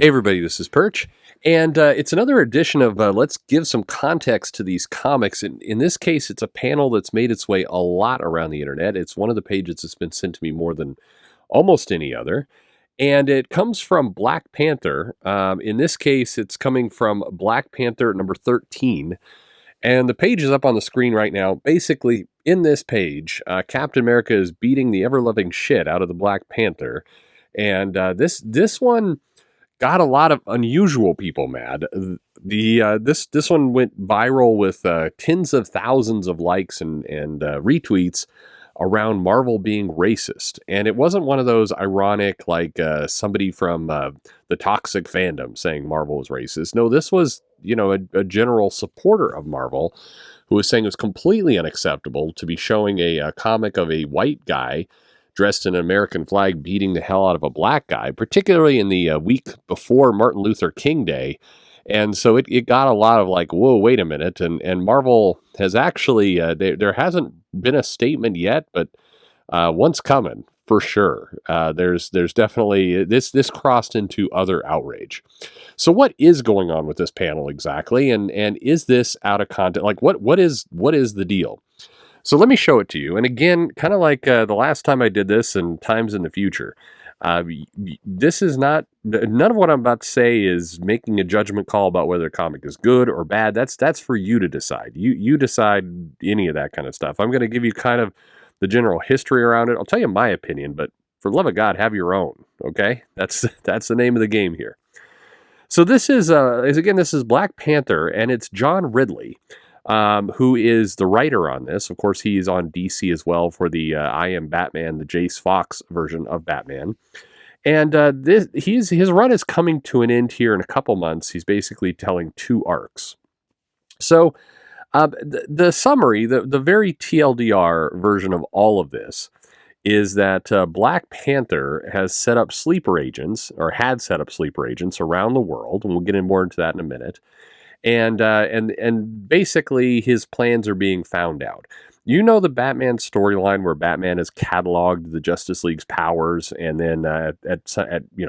Hey everybody, this is Perch, and it's another edition of Let's Give Some Context to These Comics. In this case, it's a panel that's made its way a lot around the internet. It's one of the pages that's been sent to me more than almost any other, and it comes from Black Panther. In this case, it's coming from Black Panther number 13, and the page is up on the screen right now. Basically, in this page, Captain America is beating the ever-loving shit out of the Black Panther, and this one got a lot of unusual people mad. This one went viral with tens of thousands of likes and retweets around Marvel being racist, and it wasn't one of those ironic like somebody from the toxic fandom saying Marvel was racist. No, this was a general supporter of Marvel who was saying it was completely unacceptable to be showing a comic of a white guy dressed in an American flag beating the hell out of a black guy, particularly in the week before Martin Luther King Day. And so it got a lot of like, whoa, wait a minute. And Marvel has actually, there hasn't been a statement yet, but one's coming for sure. There's definitely, this crossed into other outrage. So what is going on with this panel exactly? And is this out of context? Like what is the deal? So let me show it to you. And again, kind of like the last time I did this and times in the future, this is not, none of what I'm about to say is making a judgment call about whether a comic is good or bad. That's for you to decide. You decide any of that kind of stuff. I'm going to give you kind of the general history around it. I'll tell you my opinion, but for the love of God, have your own. Okay? That's the name of the game here. So this is Black Panther, and it's John Ridley, who is the writer on this. Of course, he's on DC as well for the I Am Batman, the Jace Fox version of Batman. And his run is coming to an end here in a couple months. He's basically telling two arcs. So the summary, the very TLDR version of all of this is that Black Panther has set up sleeper agents, or had set up sleeper agents around the world, and we'll get in more into that in a minute. And basically his plans are being found out. You know the Batman storyline where Batman has cataloged the Justice League's powers, and then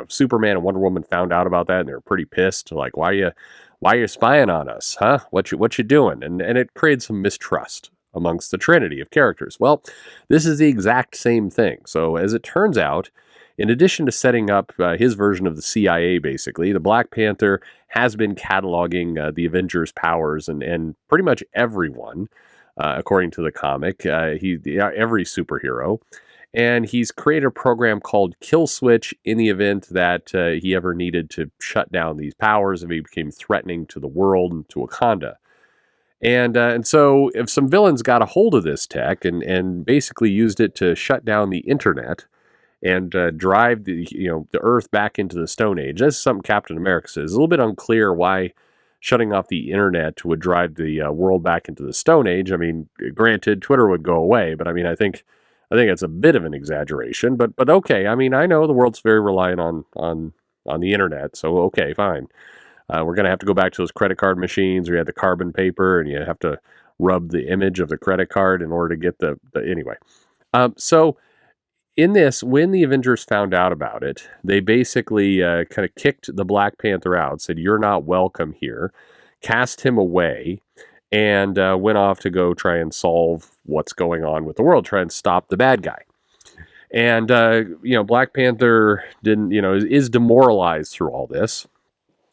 Superman and Wonder Woman found out about that, and they were pretty pissed. Like, why you spying on us, huh? What you doing? And it created some mistrust amongst the trinity of characters. Well, this is the exact same thing. So as it turns out, in addition to setting up his version of the CIA, basically, the Black Panther has been cataloging the Avengers' powers and pretty much everyone, according to the comic, every superhero. And he's created a program called Kill Switch in the event that he ever needed to shut down these powers if he became threatening to the world and to Wakanda. And so if some villains got a hold of this tech and basically used it to shut down the internet and drive the Earth back into the Stone Age. This is something Captain America says. It's a little bit unclear why shutting off the internet would drive the world back into the Stone Age. I mean, granted, Twitter would go away, but I mean, I think it's a bit of an exaggeration. But okay, I mean, I know the world's very reliant on the internet, so okay, fine. We're going to have to go back to those credit card machines where you had the carbon paper and you have to rub the image of the credit card in order to get the anyway. So in this, when the Avengers found out about it, they basically kind of kicked the Black Panther out, said, "You're not welcome here," cast him away, and went off to go try and solve what's going on with the world, try and stop the bad guy. And, Black Panther is demoralized through all this.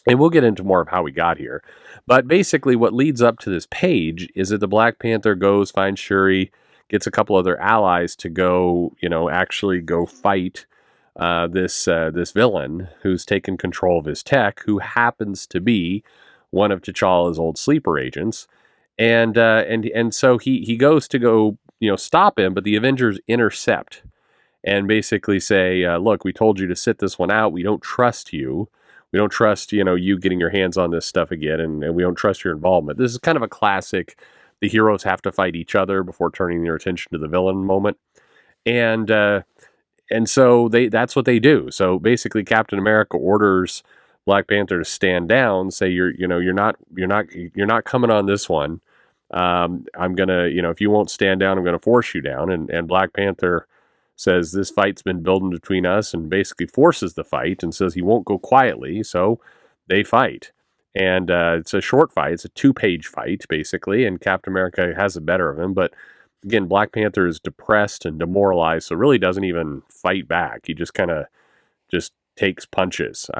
And we'll get into more of how we got here. But basically what leads up to this page is that the Black Panther goes, finds Shuri, gets a couple other allies to go, actually go fight this villain who's taken control of his tech, who happens to be one of T'Challa's old sleeper agents. And so he goes to go, stop him, but the Avengers intercept and basically say, look, we told you to sit this one out. We don't trust you. We don't trust, you getting your hands on this stuff again, and we don't trust your involvement. This is kind of a classic, the heroes have to fight each other before turning their attention to the villain moment. And so that's what they do. So basically Captain America orders Black Panther to stand down, say you're not coming on this one. I'm gonna, if you won't stand down, I'm gonna force you down. And Black Panther says this fight's been building between us, and basically forces the fight and says he won't go quietly, so they fight. And it's a short fight. It's a 2-page fight, basically, and Captain America has the better of him. But again, Black Panther is depressed and demoralized, so really doesn't even fight back. He just kind of just takes punches.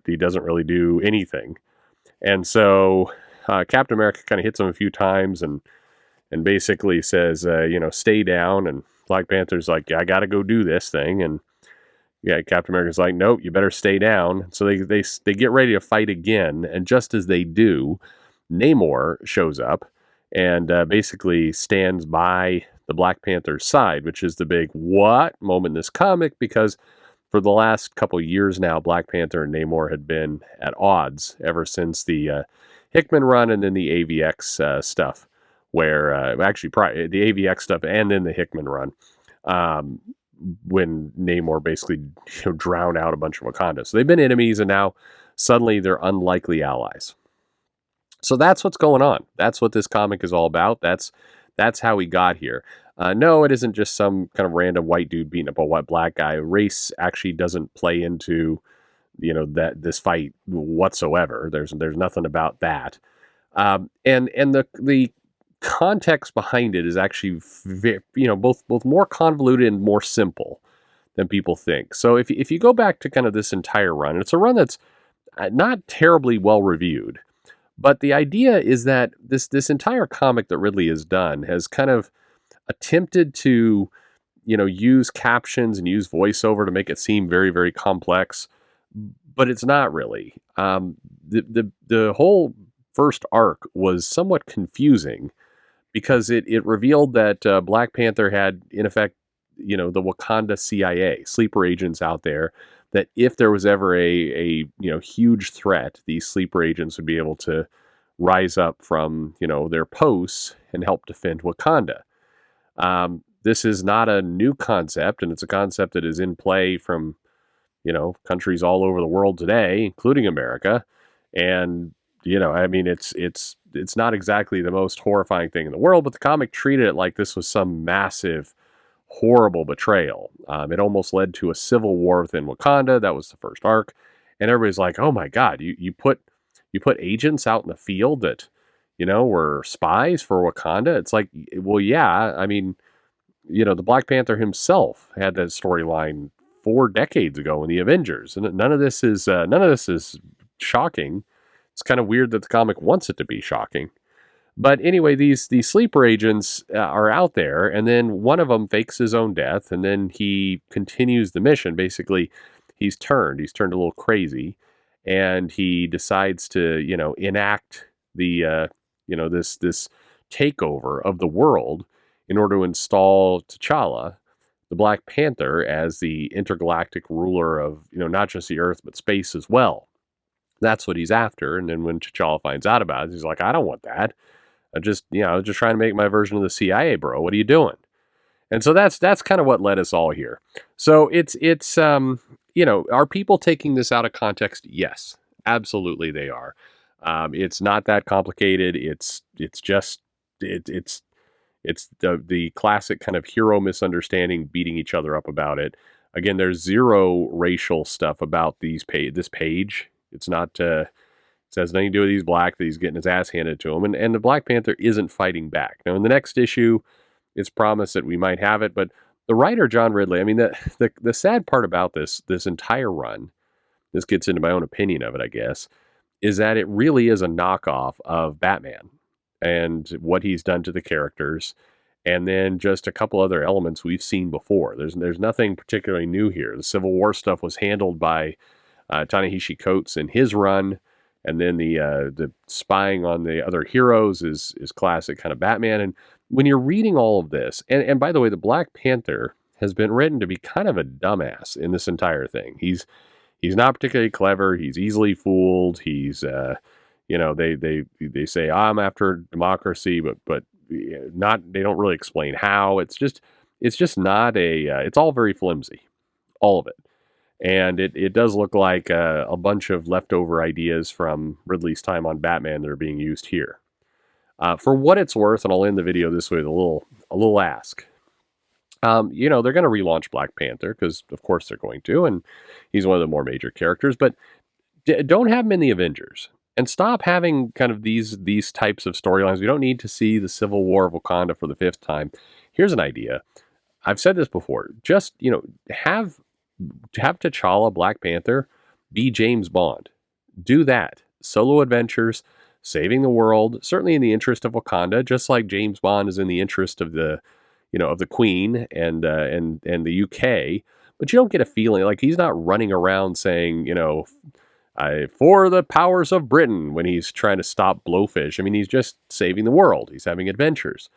He doesn't really do anything. And so Captain America kind of hits him a few times and basically says, stay down. And Black Panther's like, yeah, I got to go do this thing. And yeah, Captain America's like, nope, you better stay down. So they get ready to fight again. And just as they do, Namor shows up and basically stands by the Black Panther's side, which is the big what moment in this comic, because for the last couple years now, Black Panther and Namor had been at odds ever since the Hickman run and then the AVX stuff, where the AVX stuff and then the Hickman run, when Namor basically drowned out a bunch of Wakanda. So they've been enemies, and now suddenly they're unlikely allies. So that's what's going on. That's what this comic is all about. That's how we got here. No, it isn't just some kind of random white dude beating up a white black guy. Race actually doesn't play into, that this fight whatsoever. There's nothing about that. And the context behind it is actually both more convoluted and more simple than people think. So if you go back to kind of this entire run, it's a run that's not terribly well reviewed. But the idea is that this entire comic that Ridley has done has kind of attempted to, use captions and use voiceover to make it seem very, very complex, but it's not really. The whole first arc was somewhat confusing because it revealed that Black Panther had, in effect, the Wakanda CIA, sleeper agents out there, that if there was ever a huge threat, these sleeper agents would be able to rise up from, their posts and help defend Wakanda. This is not a new concept, and it's a concept that is in play from, countries all over the world today, including America. And, it's not exactly the most horrifying thing in the world, but the comic treated it like this was some massive, horrible betrayal. It almost led to a civil war within Wakanda. That was the first arc. And everybody's like, oh my God, you put agents out in the field that, were spies for Wakanda. It's like, well, yeah, the Black Panther himself had that storyline 4 decades ago in the Avengers. And none of this is shocking. It's kind of weird that the comic wants it to be shocking. But anyway, these sleeper agents are out there, and then one of them fakes his own death, and then he continues the mission. Basically, he's turned a little crazy, and he decides to, enact the, this takeover of the world in order to install T'Challa, the Black Panther, as the intergalactic ruler of, not just the Earth, but space as well. That's what he's after. And then when T'Challa finds out about it, he's like, I don't want that. I was just trying to make my version of the CIA, bro. What are you doing? And so that's kind of what led us all here. So it's are people taking this out of context? Yes, absolutely they are. It's not that complicated. It's the classic kind of hero misunderstanding, beating each other up about it. Again, there's zero racial stuff about this page. It's not. It has nothing to do with he's black, that he's getting his ass handed to him. And the Black Panther isn't fighting back. Now, in the next issue, it's promised that we might have it. But the writer, John Ridley, the sad part about this entire run, this gets into my own opinion of it, I guess, is that it really is a knockoff of Batman and what he's done to the characters. And then just a couple other elements we've seen before. There's nothing particularly new here. The Civil War stuff was handled by Ta-Nehisi Coates in his run. And then the spying on the other heroes is classic kind of Batman. And when you're reading all of this, and by the way, the Black Panther has been written to be kind of a dumbass in this entire thing. He's not particularly clever. He's easily fooled. He's they say I'm after democracy, but not. They don't really explain how. It's just not it's all very flimsy, all of it. And it does look like a bunch of leftover ideas from Ridley's time on Batman that are being used here. For what it's worth, and I'll end the video this way with a little ask. They're going to relaunch Black Panther because, of course, they're going to, and he's one of the more major characters. But don't have him in the Avengers, and stop having kind of these types of storylines. We don't need to see the Civil War of Wakanda for the fifth time. Here's an idea. I've said this before. Just have T'Challa, Black Panther, be James Bond. Do that. Solo adventures, saving the world, certainly in the interest of Wakanda, just like James Bond is in the interest of the Queen and the UK. But you don't get a feeling like he's not running around saying, for the powers of Britain when he's trying to stop Blowfish. I mean, he's just saving the world. He's having adventures.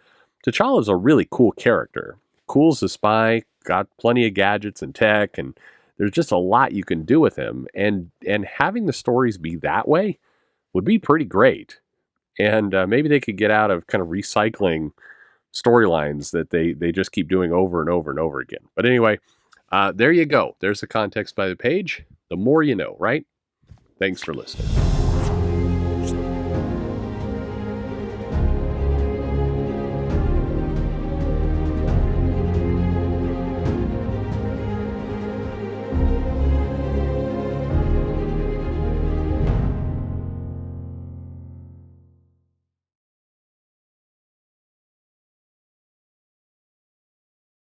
T'Challa's a really cool character. Cool as a spy, got plenty of gadgets and tech, and there's just a lot you can do with him. And having the stories be that way would be pretty great. And maybe they could get out of kind of recycling storylines that they just keep doing over and over and over again. But anyway, there you go. There's the context by the page. The more you know, right? Thanks for listening.